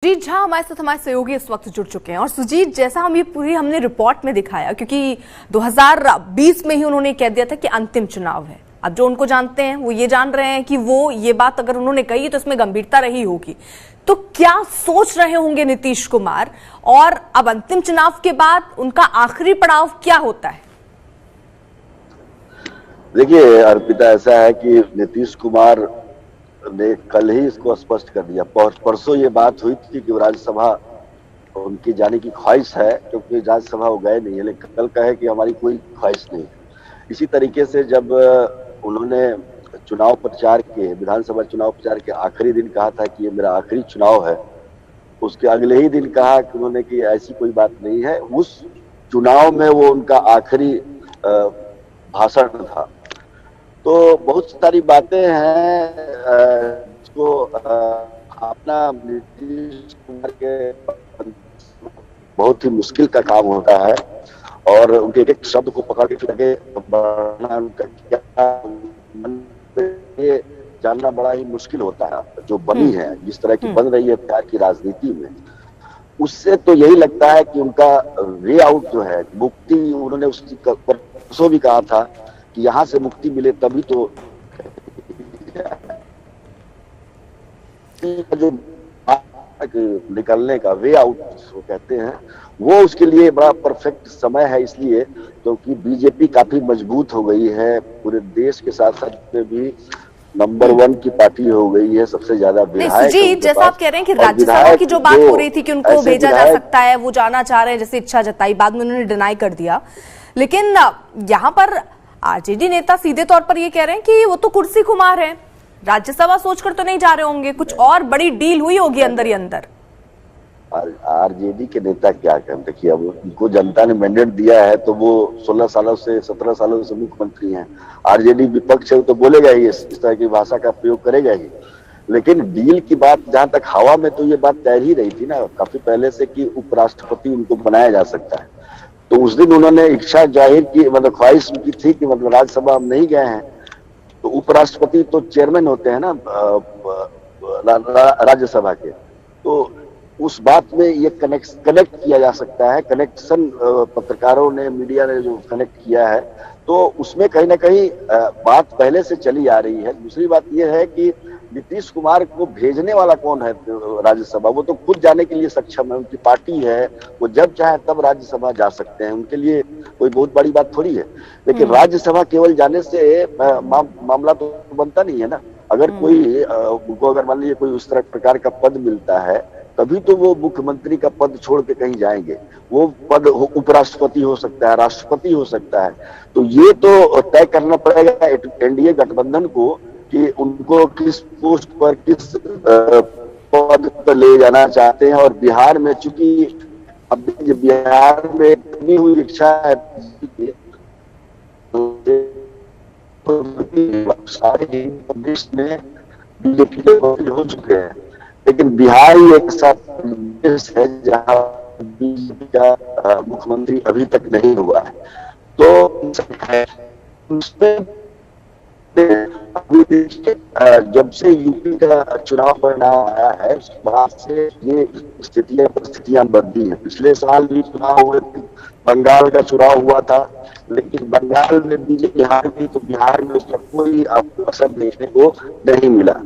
सुजीत झा हमारे साथ हमारे सहयोगी इस वक्त जुड़ चुके हैं। और सुजीत, जैसा हम ये पूरी हमने रिपोर्ट में दिखाया, क्योंकि 2020 में ही उन्होंने कह दिया था कि अंतिम चुनाव है। अब जो उनको जानते हैं वो ये जान रहे हैं कि वो ये बात अगर उन्होंने कही तो इसमें गंभीरता रही होगी। तो क्या सोच रहे होंगे नीतीश कुमार, और अब अंतिम चुनाव के बाद उनका आखिरी पड़ाव क्या होता है? देखिए अर्पिता, ऐसा है कि नीतीश कुमार ने कल ही इसको स्पष्ट कर दिया। परसों ये बात हुई थी कि राज्यसभा उनकी जाने की ख्वाहिश है, क्योंकि राज्यसभा वो गए नहीं है, लेकिन कल कहे कि हमारी कोई ख्वाहिश नहीं। इसी तरीके से जब उन्होंने चुनाव प्रचार के विधानसभा चुनाव प्रचार के आखिरी दिन कहा था कि ये मेरा आखिरी चुनाव है, उसके अगले ही दिन कहा कि उन्होंने कि ऐसी कोई बात नहीं है। उस चुनाव में वो उनका आखिरी भाषण था। तो बहुत सारी बातें हैं जिसको अपना नीतीश कुमार के बहुत ही मुश्किल का काम होता है, और उनके एक एक शब्द को पकड़ के आगे बढ़ना उनका क्या ये जानना बड़ा ही मुश्किल होता है। जो बनी है, जिस तरह की बन रही है प्यार की राजनीति में, उससे तो यही लगता है कि उनका वे आउट जो है, मुक्ति, उन्होंने उसकी परसों भी कहा था कि यहाँ से मुक्ति मिले तभी तो जो निकलने का वे आउट वो कहते हैं, वो उसके लिए बड़ा परफेक्ट समय है। इसलिए क्योंकि बीजेपी काफी मजबूत हो गई है, पूरे देश के साथ साथ में भी नंबर 1 की पार्टी हो गई है, सबसे ज्यादा विधायक। सुजीत, जैसा आप कह रहे हैं कि राज्यसभा की जो बात हो रही थी कि उनको भेजा जा सकता है, वो जाना चाह रहे हैं, जैसे इच्छा जताई, बाद में उन्होंने डिनाई कर दिया। लेकिन यहाँ पर आरजेडी नेता सीधे तौर पर ये कह रहे हैं कि वो तो कुर्सी खुमार है, राज्यसभा सोचकर तो नहीं जा रहे होंगे, कुछ और बड़ी डील हुई होगी अंदर ही अंदर। आरजेडी के नेता क्या कहें? देखिए, अब उनको जनता ने मैंडेट दिया है, तो वो 16 सालों से 17 सालों से मुख्यमंत्री हैं। आरजेडी विपक्ष है तो बोलेगा ही, इस तरह की भाषा का प्रयोग करेगा ही। लेकिन डील की बात जहां तक हवा में, तो ये बात तय ही रही थी ना काफी पहले से कि उपराष्ट्रपति उनको बनाया जा सकता है। तो उस दिन उन्होंने इच्छा जाहिर की, मतलब ख्वाहिश उनकी थी कि मतलब राज्यसभा हम नहीं गए हैं, तो उपराष्ट्रपति तो चेयरमैन होते हैं ना राज्यसभा के, तो उस बात में ये कनेक्ट किया जा सकता है। कनेक्शन पत्रकारों ने, मीडिया ने जो कनेक्ट किया है, तो उसमें कहीं ना कहीं बात पहले से चली आ रही है। दूसरी बात यह है कि नीतीश कुमार को भेजने वाला कौन है राज्यसभा? वो तो खुद जाने के लिए सक्षम है, उनकी पार्टी है, वो जब चाहे तब राज्यसभा जा सकते हैं, उनके लिए कोई बहुत बड़ी बात थोड़ी है। लेकिन राज्यसभा केवल जाने से मामला तो बनता नहीं है ना। अगर कोई उनको अगर मान लीजिए कोई उस तरह प्रकार का पद मिलता है, तभी तो वो मुख्यमंत्री का पद छोड़ के कहीं जाएंगे। वो पद उपराष्ट्रपति हो सकता है, राष्ट्रपति हो सकता है। तो ये तो तय करना पड़ेगा एनडीए गठबंधन को कि उनको किस पोस्ट पर, किस पद पर ले जाना चाहते हैं। और बिहार में चूंकि अब बिहार में इतनी हुई इच्छा है, सारे देश में बीजेपी के हो चुके हैं, लेकिन बिहार ही एक ऐसा देश है जहां बीजेपी का मुख्यमंत्री अभी तक नहीं हुआ है। तो उसमें अभी देखिए, जब से यूपी का चुनाव परिणाम आया है, उसके बाद से ये परिस्थितियां बदली हैं। पिछले साल भी चुनाव हुए थे, बंगाल का चुनाव हुआ था, लेकिन बंगाल में बीजेपी हार गई, तो बिहार में उसका कोई असर देखने को नहीं मिला।